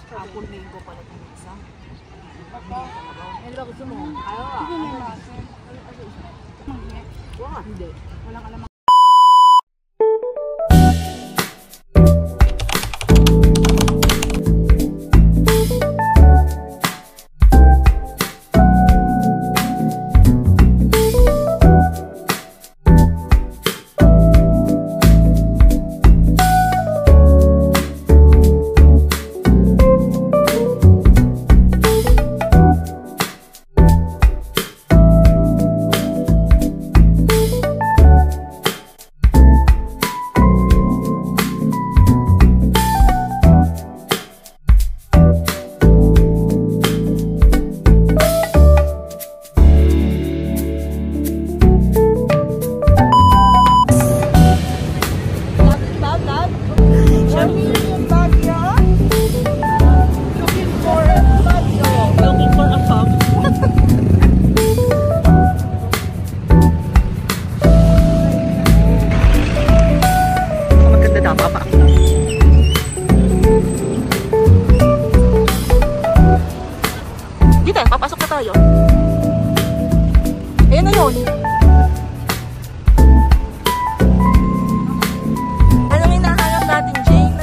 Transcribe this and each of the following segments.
Apple mango pala itong isa. Ano ba gusto mo? Ayaw ah. Hindi. Walang alam. Papasok na tayo. Ayan na yun. Anong hinahanap natin, Jane?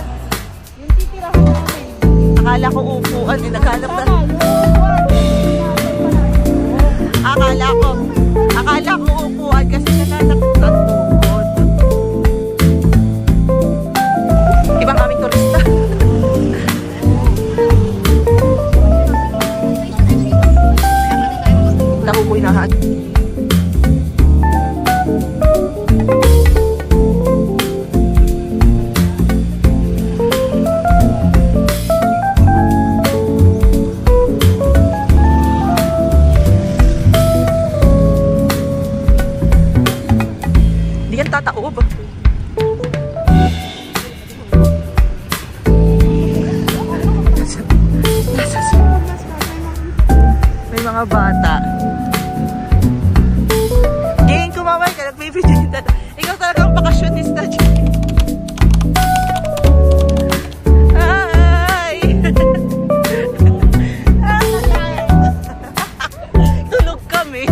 Yung titirahan namin. Akala ko upuan. Naghanap na. Akala ko upuan kasi naghanap ng tuhod. Ibang aming turista. Nahuboy na hat. Hindi yan tataob. May mga bata. Kumaway ka, nagbibidyo na. Ikaw talagang bakasyonista dyan. Hi! Tulog kami.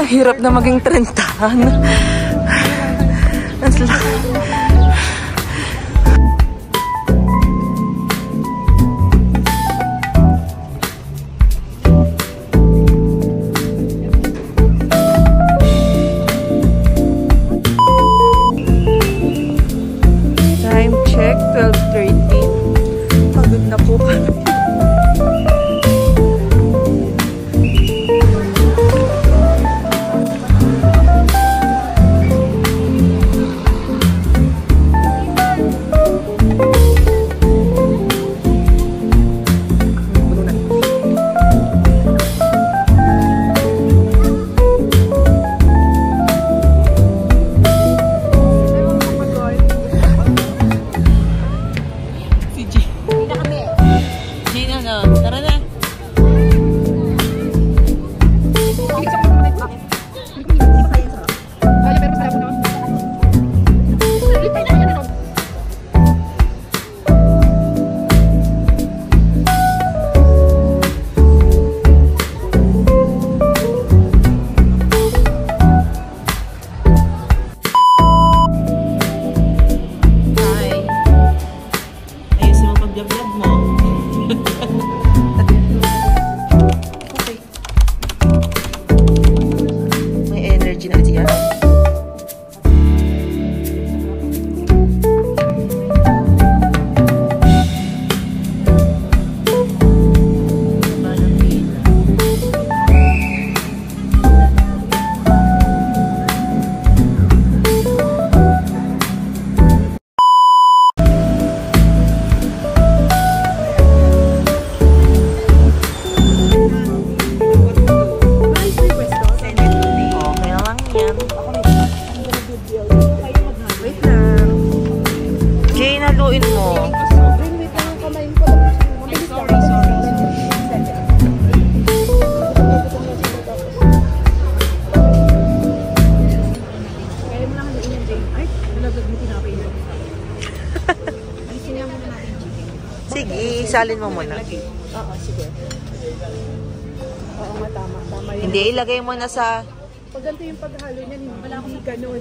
Ang hirap na maging trentahan. Time check, 12:30. Pagod na po kami. Bakit? Hindi ba kaya sa? Kaya pero masarap no? Lipay na yan ito. Sige, isalin mo muna. Oo, sige. Oo nga, tama. Tama yun. Hindi, ilagay mo na sa... Pag ganito yung paghalo niya, hindi ganun.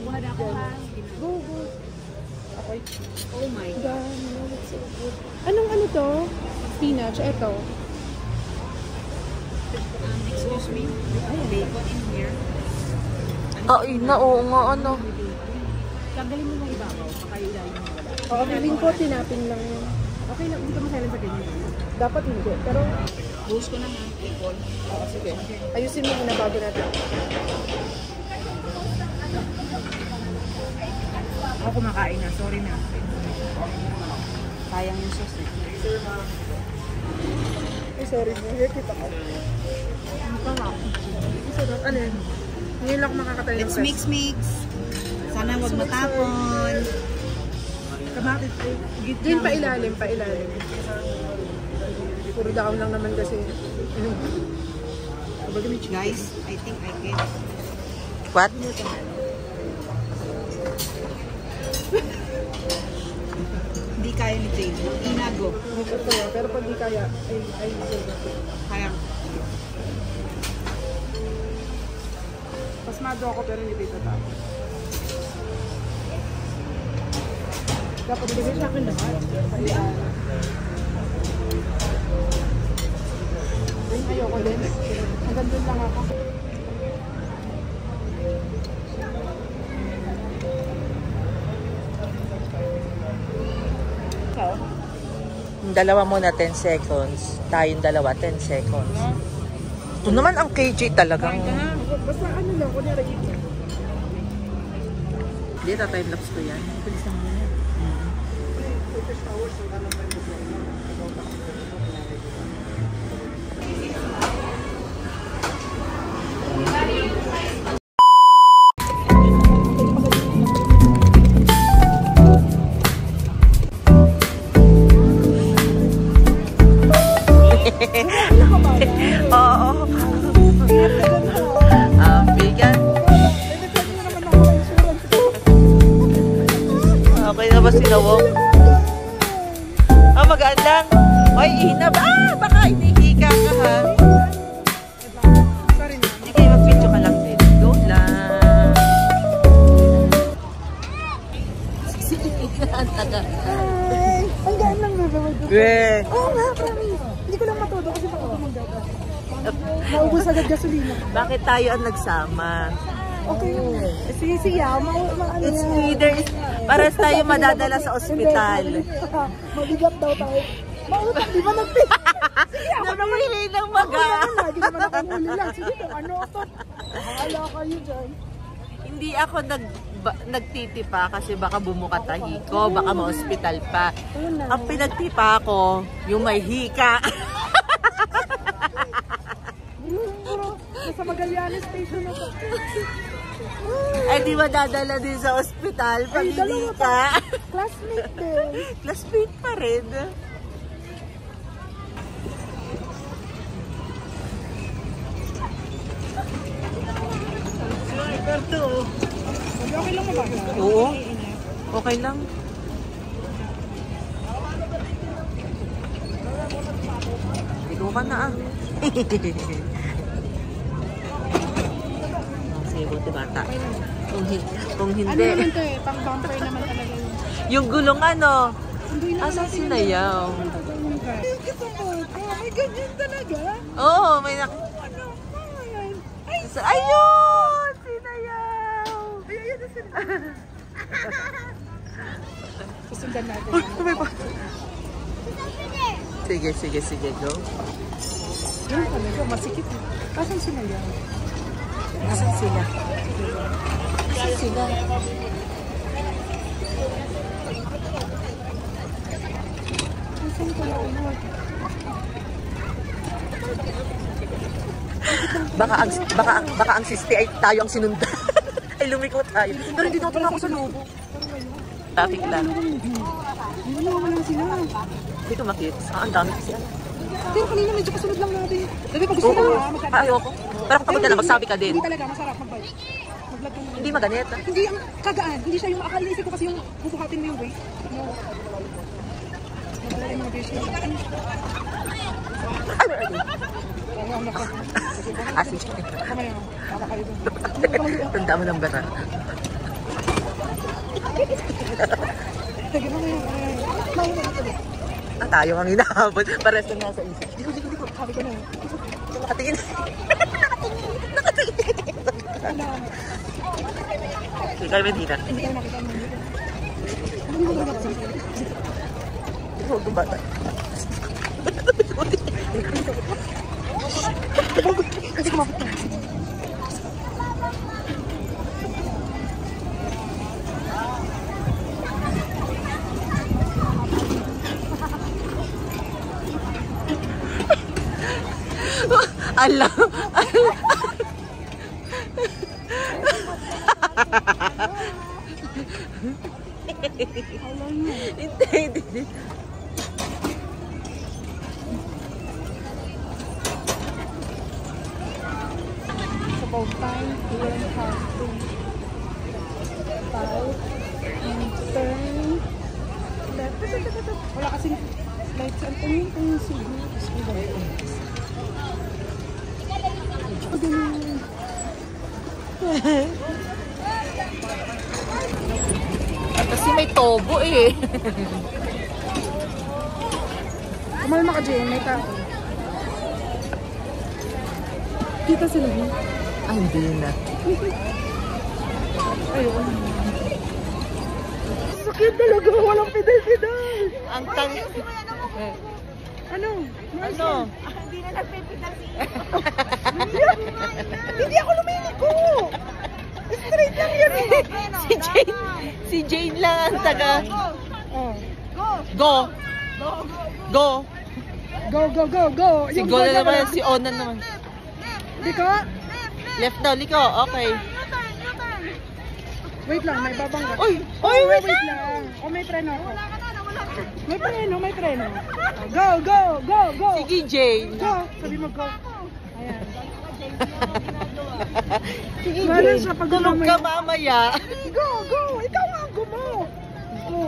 Go, go. Okay. Oh my God. That's so good. Anong ano to? Spinach. Ito. Excuse me, bacon in here. Ay, oo nga, ano. Tanggalin mo ng ibabaw, pakailalim mo wala. Oo, feeling ko tinapin lang yun. Okay lang, hindi ka masalan sa ganyan. Dapat hindi. Pero, Buhos ko na nga, bacon. oo, sige. Ayusin mo muna bago natin. Ako kumakain na, sorry na. Sayang yung sauce eh. Ay, sorry mo. Here, kita ko. Ano pa nga? Sarap. Ano yun? Ngayon lang ako makakatayo ng Let's pes. mix. Sana huwag matapon. Kamatis po. Yun, pailalim, pailalim. Puro down lang naman kasi. Ano? Guys, I think I get. What? Hindi kaya ni Jade. Inago. Ito yun. Pero pag di kaya, ay, Kaya. pasmado ako pero hindi dito tapos. Dapat bigay sa akin lahat. Ayoko din. Hanggang doon lang ako. Yung dalawa muna 10 seconds. Tayong dalawa 10 seconds. Ito naman ang KJ talagang... Basta ano lang, kunyari ito. Hindi, time-lapse ko yan. Bilis naman yan. Oo. Bigan. Okay na ba sinawong? Magaan lang. Ay, ihina ba? Baka inihika ka ha. Hindi kayo mag-video ka lang din. Go lang. Ang taga. Ang gaan lang, Weh. Oo nga, promise. Hindi ko lang matuto kasi baka tumanggal ka. Naubos agad gasolina. Bakit tayo ang nagsama? Okay yung siya, It's either para tayo madadala sa ospital. Mabigat daw tayo. Mautang, di ba nagpili? Namili ng maga. Lagi naman ako huli lang. Sige kung ano ako. Bahala kayo dyan. Hindi ako nagtitipa kasi baka bumukatahi ko, baka ma-ospital pa. Ang pinagtipa ko, yung may hika. Nasa Magallanes Station ako. Ay, di madadala din sa ospital pag Ay, hindi dalawa ka. Classmate din. Classmate pa rin. Okay lang ba? Oo. Okay lang. Ikaw ka na ah. Sige, buti bata. Kung Ano hindi. naman to eh, pang bumper naman talaga yun. Yung gulong ano. Hindi naman Asan natin sinayaw? May ganyan talaga? Oo, may nak... Ano? Ayan. Ay, Ayun! Sinayaw! ayan na sila. Susundan natin. Sige, go. Yun talaga, masikip. Asan sila yan? Nasaan sila? Nasaan sila? Asan sila? Baka ang sisti ay tayo ang sinundan. Ay lumiko tayo. Pero hindi natin ako sa lubo. Traffic lang. Hindi naman lang sila. Dito makits. Ang dami kasi. Pero kanina medyo kasunod lang natin. Sabi ko gusto Oo. mo ha, Ayoko. Pero kung pagod ka lang, magsabi ka din. Hindi talaga, masarap mag-bike. Mag-vlog ka Hindi maganit. Hindi ang kagaan. Hindi siya yung akala isip ko kasi yung bubuhatin mo yung weight. No. Magdala yung mga beses. Ay, wala din. Ano ka? Asin. Kamaya, baka kayo doon. Tanda mo ng bara. Sige, mamaya. Tayo ang hinahabol. Pares na nasa isip. Diko. Sabi ko na. Nakatingin. Ikaw, Medina. Hindi tayo nakita mo. Hindi mo talaga kasi. Huwag ko bata. Kasi kumapit na. Alam. Hindi. It's about time to learn how to start and turn left. Wala kasing lights. Ano yung signal? Kasi may tobo eh. Kumalma ka, Jane. May tao. Kita sila yun. Ay, hindi na. Ayun. Sakit talaga. Walang pidal-pidal. Ang tang... Ano? Ano? Hindi na nagpipidal Hindi ako lumiliko. Straight lang yan eh. Si Jane lang ang taga... Oh. Go! Go. Si Go na naman, si Onan naman. Liko? Left daw, liko. Okay. Wait lang, may babangga. Uy, wait lang. Oh, may preno ako. May preno. Go. Sige, Jane. Go. Sabi mo go. Ayan. Sige, Lalo Jane. siya pag Tulog mamaya. ka mamaya. Go. Ikaw nga, go mo. Go.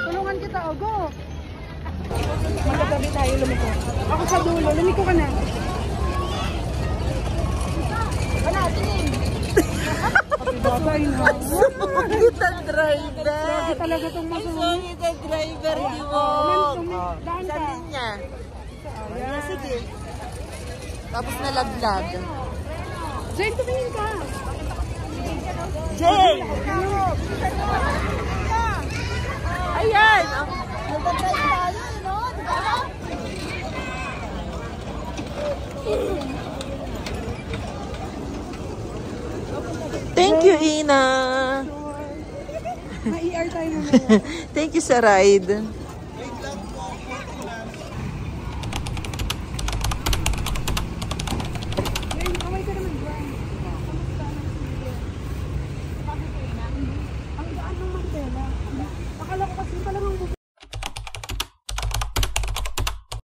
Tulungan kita, go. Magkatabi tayo, lumiko. Ako sa dulo, lumiko ka na. Babay na. Sungit ang driver. Grabe talaga itong masungit. Sungit ang driver ni mo. Daan Sa ka. linya. Ayan, sige. Tapos nalaglag. Jane, tumingin ka. Jane! Ayan! Thank you, Ina. Ma-ER tayo mamaya. Thank you sa ride.